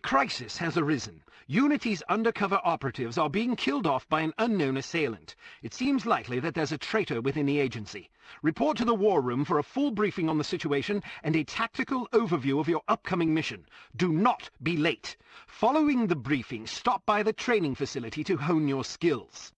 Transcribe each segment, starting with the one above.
Crisis has arisen. Unity's undercover operatives are being killed off by an unknown assailant. It seems likely that there's a traitor within the agency. Report to the war room for a full briefing on the situation and a tactical overview of your upcoming mission. Do not be late. Following the briefing, stop by the training facility to hone your skills.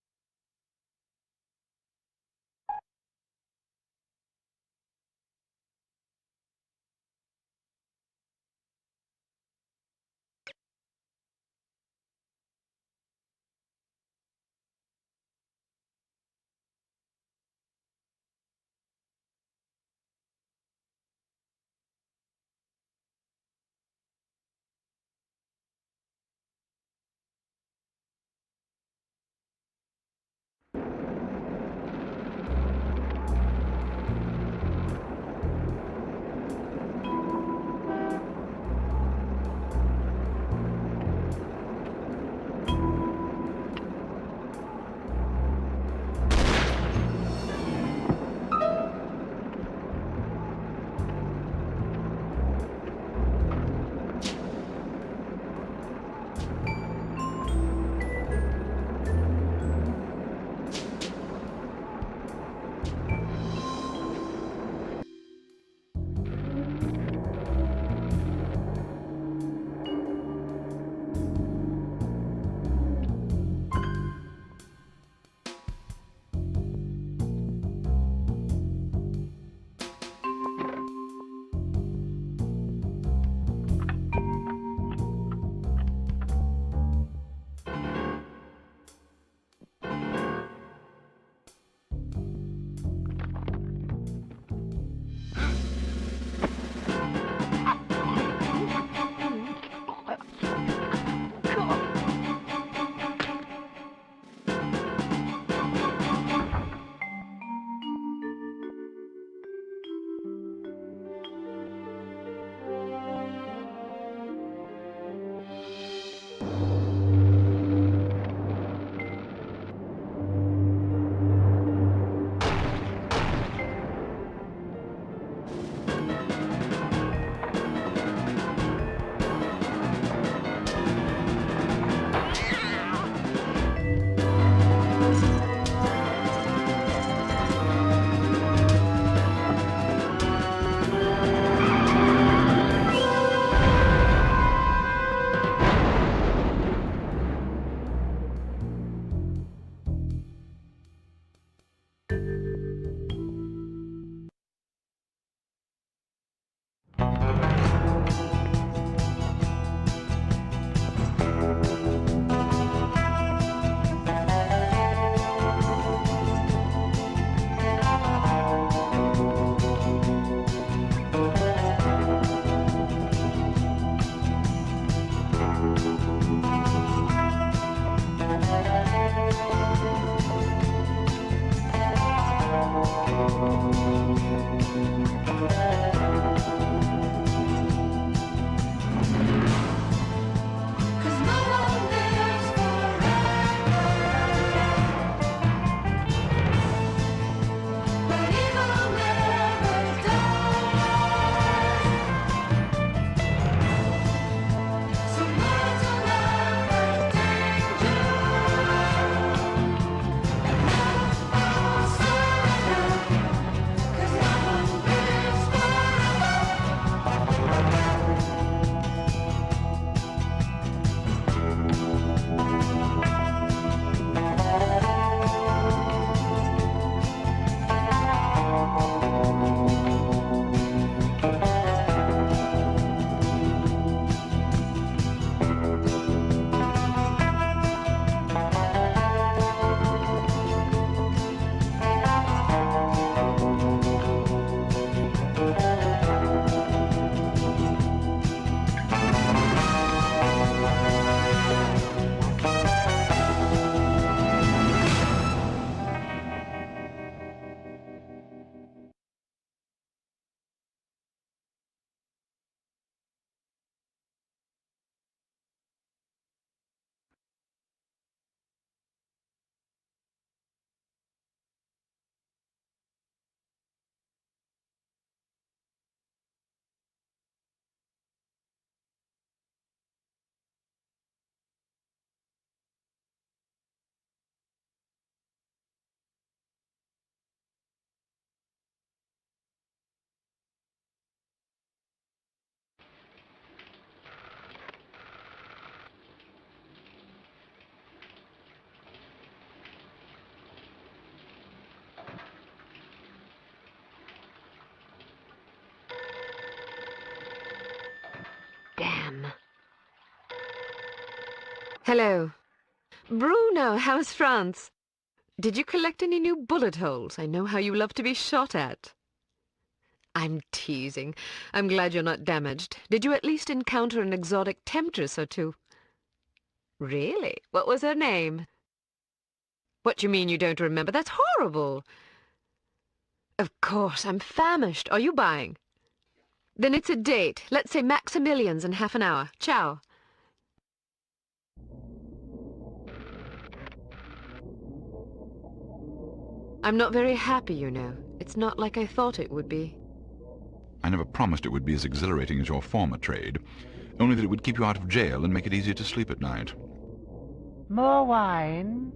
Hello. Bruno, how's France? Did you collect any new bullet holes? I know how you love to be shot at. I'm teasing. I'm glad you're not damaged. Did you at least encounter an exotic temptress or two? Really? What was her name? What do you mean you don't remember? That's horrible. Of course, I'm famished. Are you buying? Then it's a date. Let's say Maximilian's in half an hour. Ciao. I'm not very happy, you know. It's not like I thought it would be. I never promised it would be as exhilarating as your former trade, only that it would keep you out of jail and make it easier to sleep at night. More wine?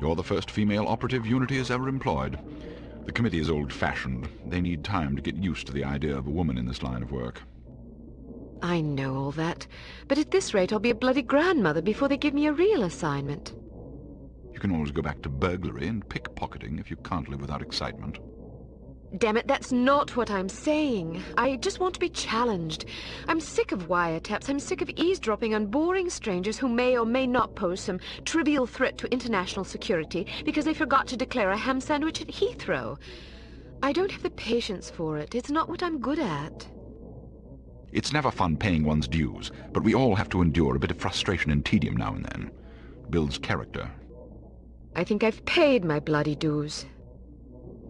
You're the first female operative Unity has ever employed. The committee is old-fashioned. They need time to get used to the idea of a woman in this line of work. I know all that, but at this rate I'll be a bloody grandmother before they give me a real assignment. You can always go back to burglary and pickpocketing if you can't live without excitement. Damn it, that's not what I'm saying. I just want to be challenged. I'm sick of wiretaps. I'm sick of eavesdropping on boring strangers who may or may not pose some trivial threat to international security because they forgot to declare a ham sandwich at Heathrow. I don't have the patience for it. It's not what I'm good at. It's never fun paying one's dues, but we all have to endure a bit of frustration and tedium now and then. Builds character. I think I've paid my bloody dues.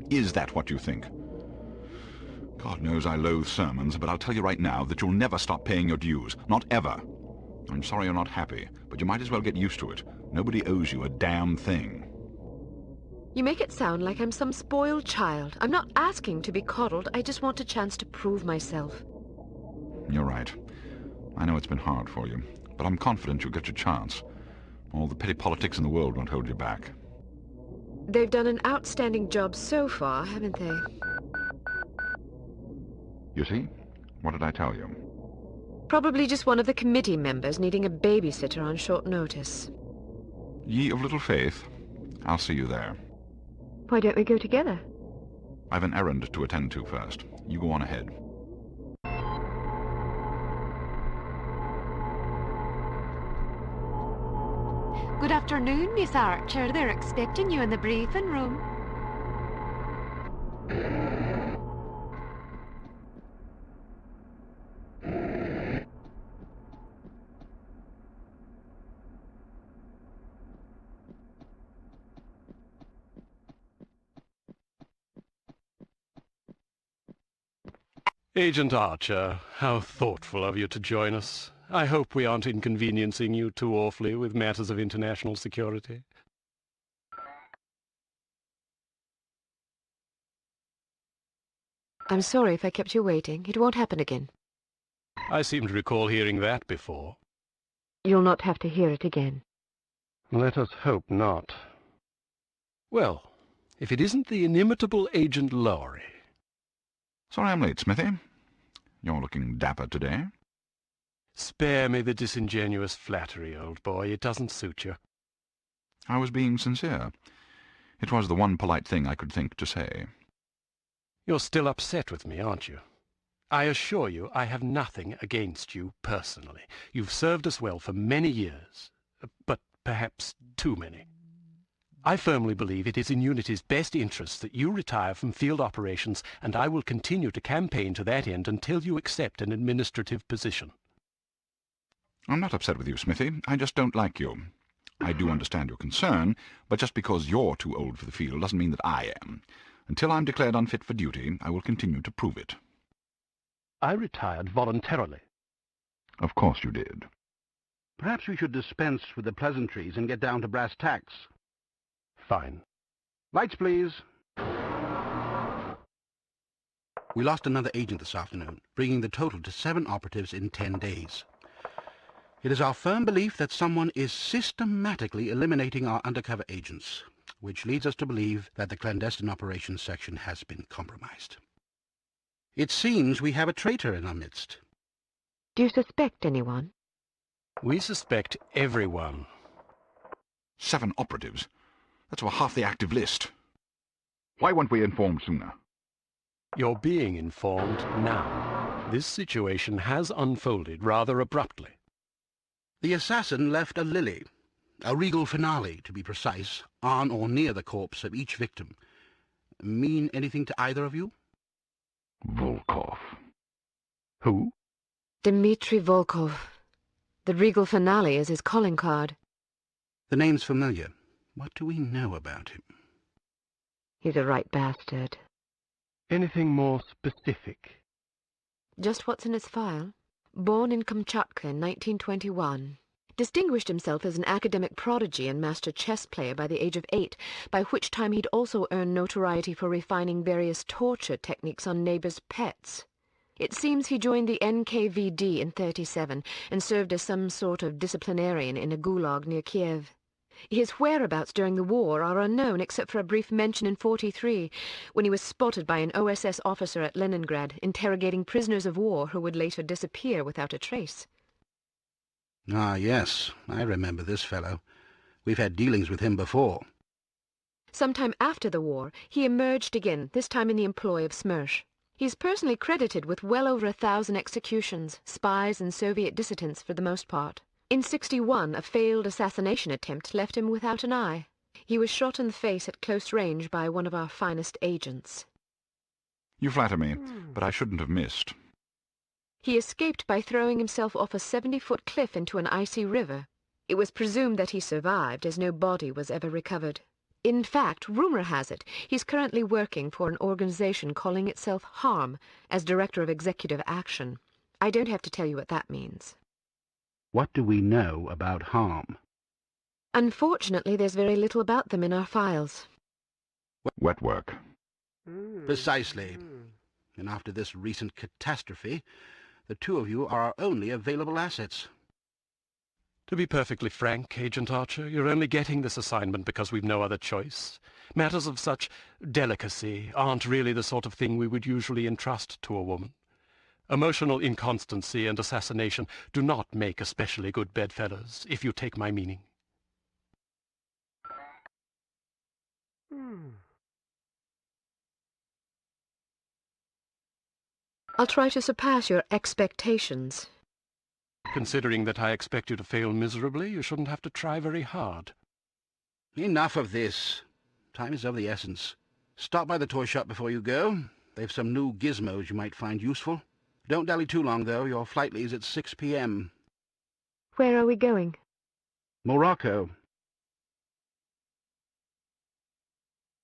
Is that what you think? God knows I loathe sermons, but I'll tell you right now that you'll never stop paying your dues. Not ever. I'm sorry you're not happy, but you might as well get used to it. Nobody owes you a damn thing. You make it sound like I'm some spoiled child. I'm not asking to be coddled. I just want a chance to prove myself. You're right. I know it's been hard for you, but I'm confident you'll get your chance. All the petty politics in the world won't hold you back. They've done an outstanding job so far, haven't they? You see? What did I tell you? Probably just one of the committee members needing a babysitter on short notice. Ye of little faith. I'll see you there. Why don't we go together? I've an errand to attend to first. You go on ahead. Good afternoon, Miss Archer. They're expecting you in the briefing room. Agent Archer, how thoughtful of you to join us. I hope we aren't inconveniencing you too awfully with matters of international security. I'm sorry if I kept you waiting. It won't happen again. I seem to recall hearing that before. You'll not have to hear it again. Let us hope not. Well, if it isn't the inimitable Agent Lowry. Sorry I'm late, Smithy. You're looking dapper today. Spare me the disingenuous flattery, old boy. It doesn't suit you. I was being sincere. It was the one polite thing I could think to say. You're still upset with me, aren't you? I assure you I have nothing against you personally. You've served us well for many years, but perhaps too many. I firmly believe it is in Unity's best interest that you retire from field operations, and I will continue to campaign to that end until you accept an administrative position. I'm not upset with you, Smithy. I just don't like you. I do understand your concern, but just because you're too old for the field doesn't mean that I am. Until I'm declared unfit for duty, I will continue to prove it. I retired voluntarily. Of course you did. Perhaps we should dispense with the pleasantries and get down to brass tacks. Fine. Lights, please. We lost another agent this afternoon, bringing the total to 7 operatives in 10 days. It is our firm belief that someone is systematically eliminating our undercover agents, which leads us to believe that the clandestine operations section has been compromised. It seems we have a traitor in our midst. Do you suspect anyone? We suspect everyone. 7 operatives? That's over half the active list. Why weren't we informed sooner? You're being informed now. This situation has unfolded rather abruptly. The assassin left a lily, a regal finale, to be precise, on or near the corpse of each victim. Mean anything to either of you? Volkov. Who? Dmitri Volkov. The regal finale is his calling card. The name's familiar. What do we know about him? He's a right bastard. Anything more specific? Just what's in his file. Born in Kamchatka in 1921. Distinguished himself as an academic prodigy and master chess player by the age of 8, by which time he'd also earned notoriety for refining various torture techniques on neighbors' pets. It seems he joined the NKVD in 37 and served as some sort of disciplinarian in a gulag near Kiev. His whereabouts during the war are unknown except for a brief mention in 43, when he was spotted by an OSS officer at Leningrad interrogating prisoners of war who would later disappear without a trace. Ah, yes, I remember this fellow. We've had dealings with him before. Sometime after the war, he emerged again, this time in the employ of Smersh. He's personally credited with well over 1,000 executions, spies and Soviet dissidents for the most part. In 61, a failed assassination attempt left him without an eye. He was shot in the face at close range by one of our finest agents. You flatter me, but I shouldn't have missed. He escaped by throwing himself off a 70-foot cliff into an icy river. It was presumed that he survived, as no body was ever recovered. In fact, rumor has it, he's currently working for an organization calling itself HARM as Director of Executive Action. I don't have to tell you what that means. What do we know about harm? Unfortunately, there's very little about them in our files. Wet work. Precisely. And after this recent catastrophe, the two of you are our only available assets. To be perfectly frank, Agent Archer, you're only getting this assignment because we've no other choice. Matters of such delicacy aren't really the sort of thing we would usually entrust to a woman. Emotional inconstancy and assassination do not make especially good bedfellows, if you take my meaning. I'll try to surpass your expectations. Considering that I expect you to fail miserably, you shouldn't have to try very hard. Enough of this. Time is of the essence. Stop by the toy shop before you go. They've some new gizmos you might find useful. Don't dally too long, though. Your flight leaves at 6 p.m. Where are we going? Morocco.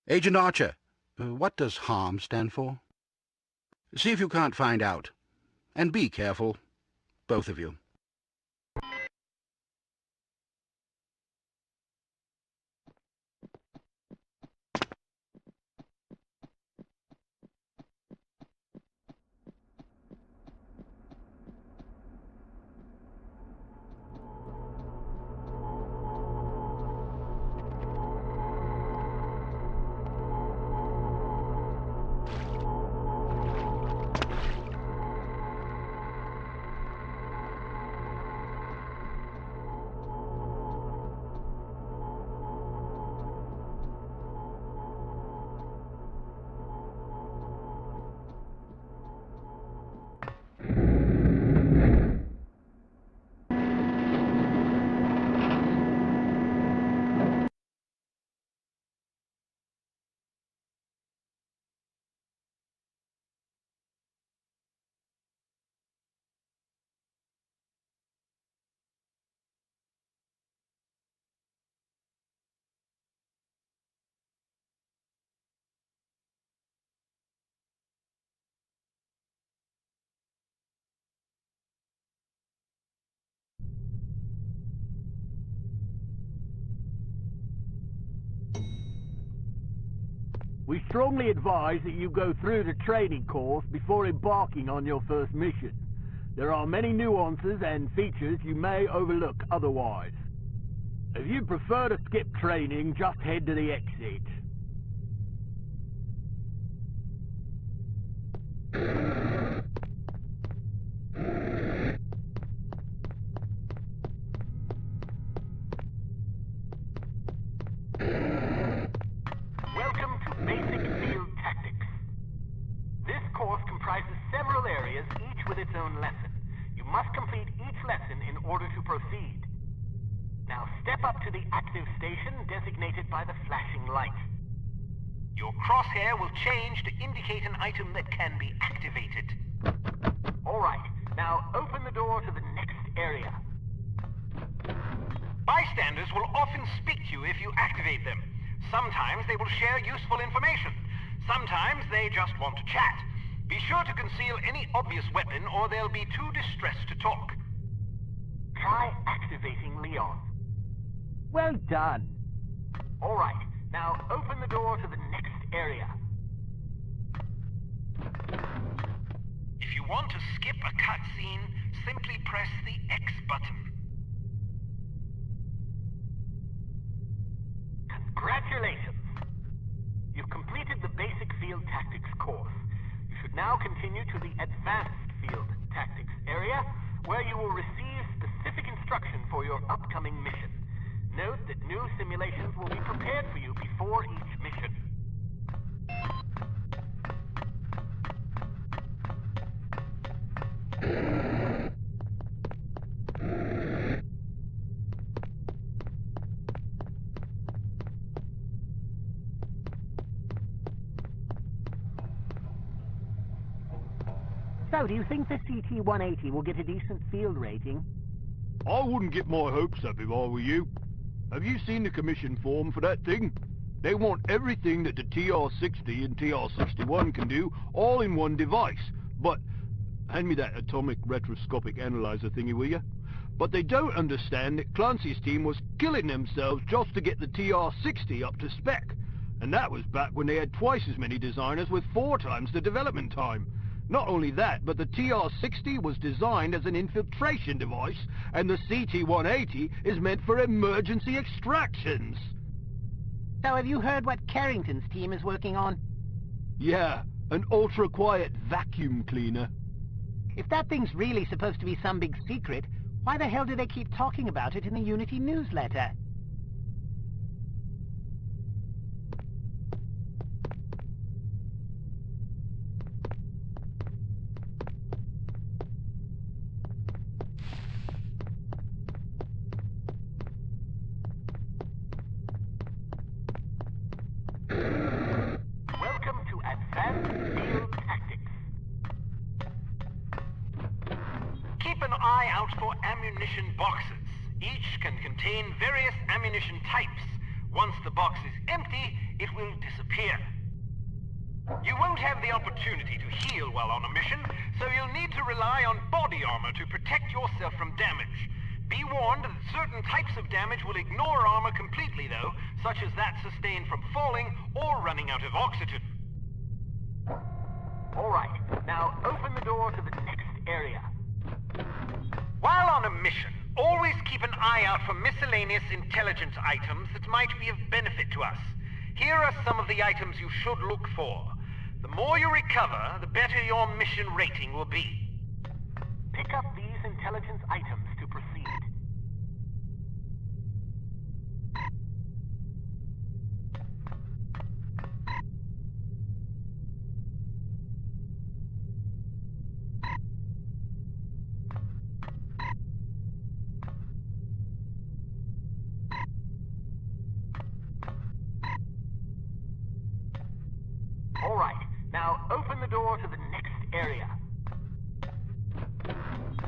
Agent Archer, what does HARM stand for? See if you can't find out. And be careful, both of you. We strongly advise that you go through the training course before embarking on your first mission. There are many nuances and features you may overlook otherwise. If you prefer to skip training, just head to the exit. Welcome to Basic Field Tactics. This course comprises several areas, each with its own lesson. You must complete each lesson in order to proceed. Now step up to the active station designated by the flashing light. Your crosshair will change to indicate an item that can be activated. Alright, now open the door to the next area. Bystanders will often speak to you if you activate them. Sometimes they will share useful information. Sometimes they just want to chat. Be sure to conceal any obvious weapon or they'll be too distressed to talk. Try activating Leon. Well done. Alright, now open the door to the next area. If you want to skip a cutscene, simply press the X button. Congratulations! You've completed the basic field tactics course. You should now continue to the advanced field tactics area, where you will receive specific instruction for your upcoming mission. Note that new simulations will be prepared for you before each mission. So, do you think the CT-180 will get a decent field rating? I wouldn't get my hopes up if I were you. Have you seen the commission form for that thing? They want everything that the TR-60 and TR-61 can do, all in one device. But, hand me that atomic retroscopic analyzer thingy, will you? But they don't understand that Clancy's team was killing themselves just to get the TR-60 up to spec. And that was back when they had twice as many designers with 4 times the development time. Not only that, but the TR-60 was designed as an infiltration device, and the CT-180 is meant for emergency extractions. So have you heard what Carrington's team is working on? Yeah, an ultra-quiet vacuum cleaner. If that thing's really supposed to be some big secret, why the hell do they keep talking about it in the Unity newsletter? Welcome to Advanced Field Tactics. Keep an eye out for ammunition boxes. Each can contain various ammunition types. Once the box is empty, it will disappear. You won't have the opportunity to heal while on a mission, so you'll need to rely on body armor to protect yourself from damage. Be warned that certain types of damage will ignore armor completely, though, such as that sustained from falling or running out of oxygen. Alright, now open the door to the next area. While on a mission, always keep an eye out for miscellaneous intelligence items that might be of benefit to us. Here are some of the items you should look for. The more you recover, the better your mission rating will be. Pick up these intelligence items to proceed. Alright, now open the door to the next area.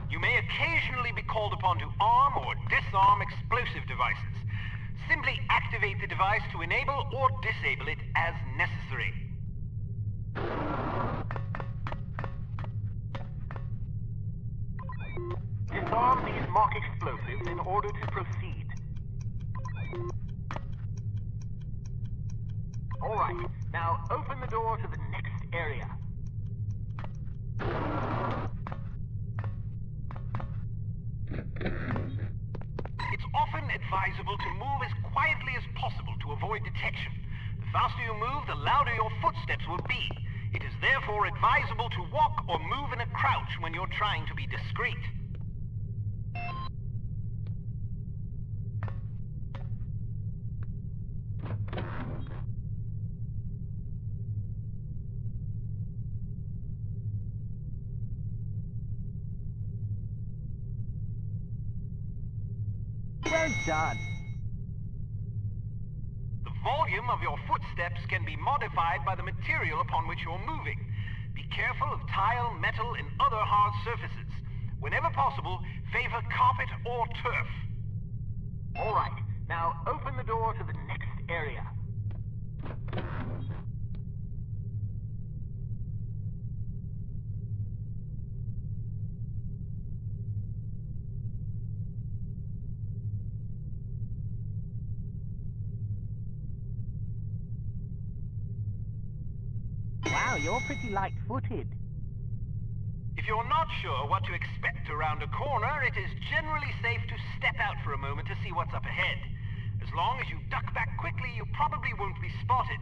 You may occasionally be called upon to arm or disarm explosive devices. Simply activate the device to enable or disable it as necessary. Disarm these mock explosives in order to proceed. Alright, now open the door to the next area. It's often advisable to move as quietly as possible to avoid detection. The faster you move, the louder your footsteps will be. It is therefore advisable to walk or move in a crouch when you're trying to be discreet. Well done. The volume of your footsteps can be modified by the material upon which you're moving. Be careful of tile, metal, and other hard surfaces. Whenever possible, favor carpet or turf. All right, now open the door to the next area. Wow, you're pretty light-footed. If you're not sure what to expect around a corner, it is generally safe to step out for a moment to see what's up ahead. As long as you duck back quickly, you probably won't be spotted.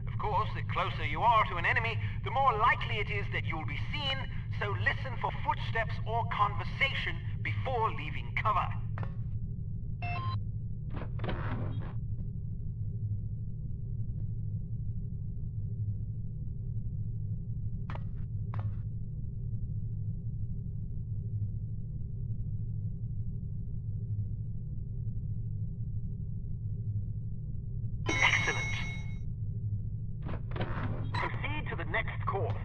Of course, the closer you are to an enemy, the more likely it is that you'll be seen, so listen for footsteps or conversation before leaving cover. Excellent. Proceed to the next course.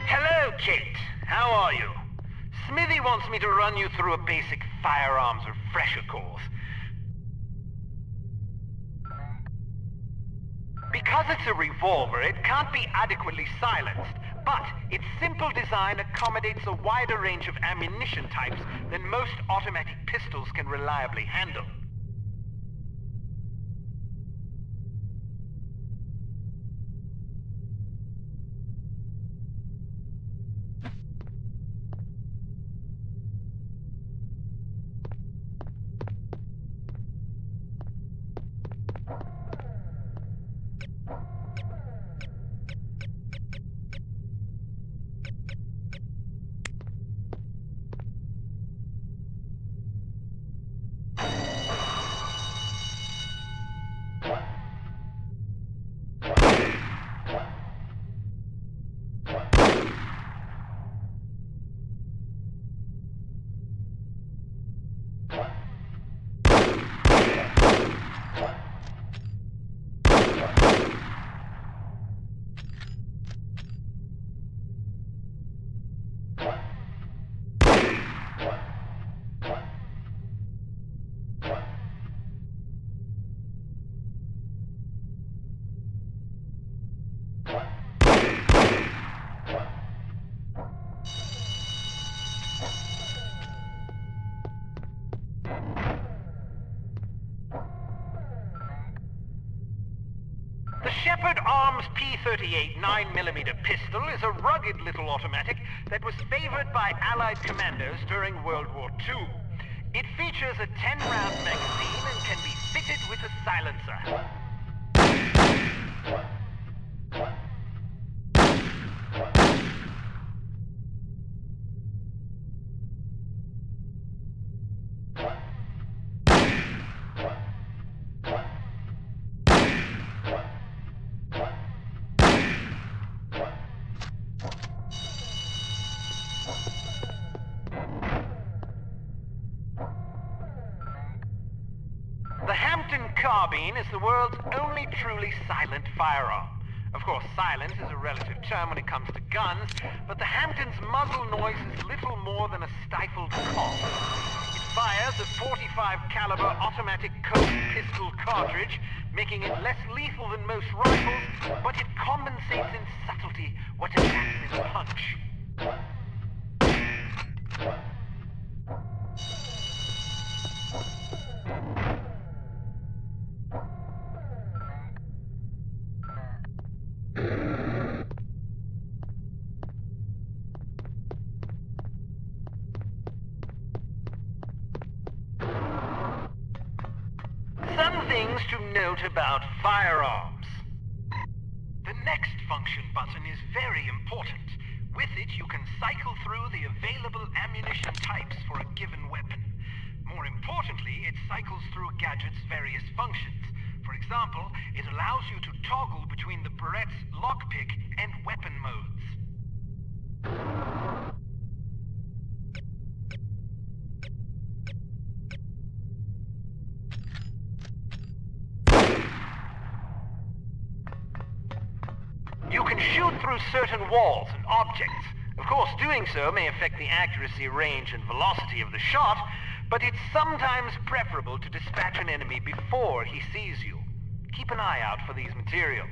Hello, Kate. How are you? Smithy wants me to run you through a basic firearms refresher course. Because it's a revolver, it can't be adequately silenced, but its simple design accommodates a wider range of ammunition types than most automatic pistols can reliably handle. The Shepherd Arms P38 9mm pistol is a rugged little automatic that was favored by Allied commandos during World War II. It features a 10-round magazine and can be fitted with a silencer. The Hampton carbine is the world's only truly silent firearm. Of course, silence is a relative term when it comes to guns, but the Hampton's muzzle noise is little more than a stifled cough. It fires a .45 caliber automatic Colt pistol cartridge, making it less lethal than most rifles, but it compensates in subtlety what it lacks in punch. things to note about firearms. The next function button is very important. With it, you can cycle through the available ammunition types for a given weapon. More importantly, it cycles through a gadget's various functions. For example, it allows you to toggle between the Berette's lockpick and weapon modes. You can shoot through certain walls and objects. Of course, doing so may affect the accuracy, range, and velocity of the shot, but it's sometimes preferable to dispatch an enemy before he sees you. Keep an eye out for these materials.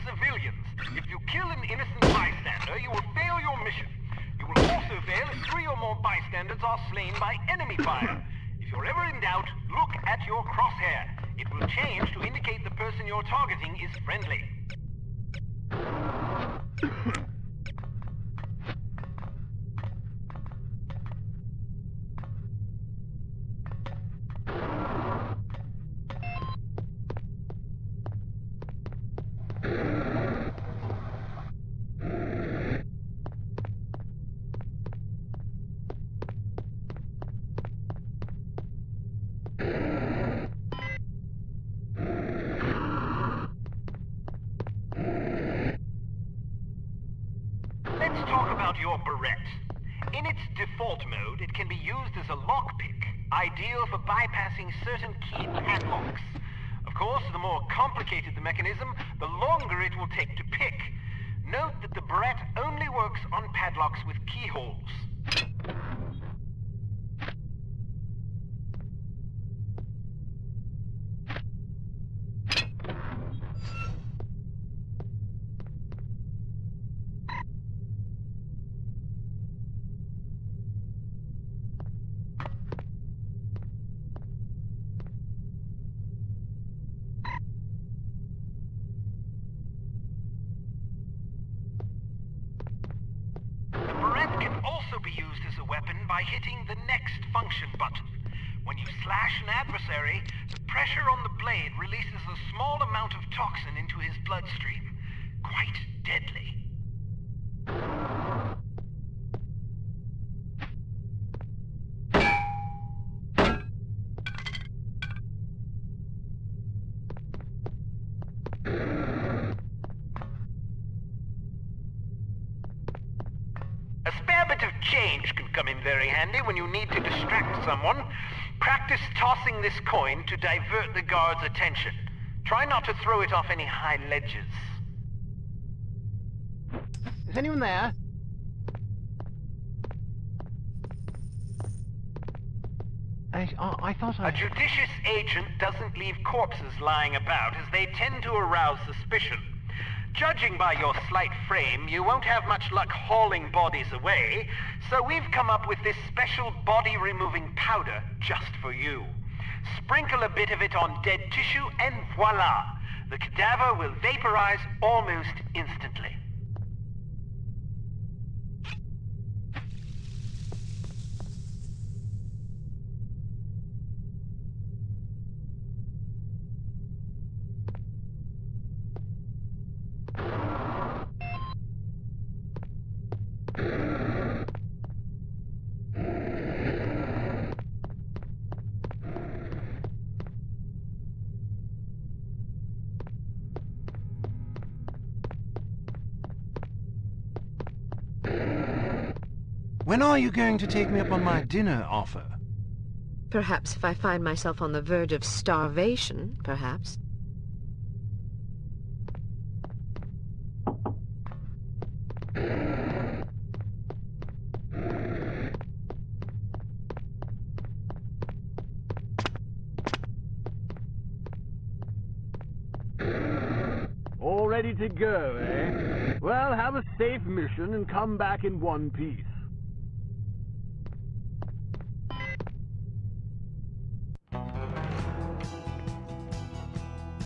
Civilians. If you kill an innocent bystander, you will fail your mission. You will also fail if 3 or more bystanders are slain by enemy fire. If you're ever in doubt, look at your crosshair. It will change to indicate the person you're targeting is friendly. Let's talk about your Berette. In its default mode, it can be used as a lockpick, ideal for bypassing certain key padlocks. Of course, the more complicated the mechanism, the longer it will take to pick. Note that the Berette only works on padlocks with keyholes. Be used as a weapon by hitting the next function button. When you slash an adversary, the pressure on the blade releases a small amount of toxin into his bloodstream. Quite deadly. A spare bit of change can come in very handy when you need to distract someone. Practice tossing this coin to divert the guard's attention. Try not to throw it off any high ledges. Is anyone there? I thought I... A judicious agent doesn't leave corpses lying about, as they tend to arouse suspicion. Judging by your slight frame, you won't have much luck hauling bodies away, so we've come up with this special body-removing powder just for you. Sprinkle a bit of it on dead tissue and voila! The cadaver will vaporize almost instantly. When are you going to take me up on my dinner offer? Perhaps if I find myself on the verge of starvation, perhaps. All ready to go, eh? Well, have a safe mission and come back in one piece.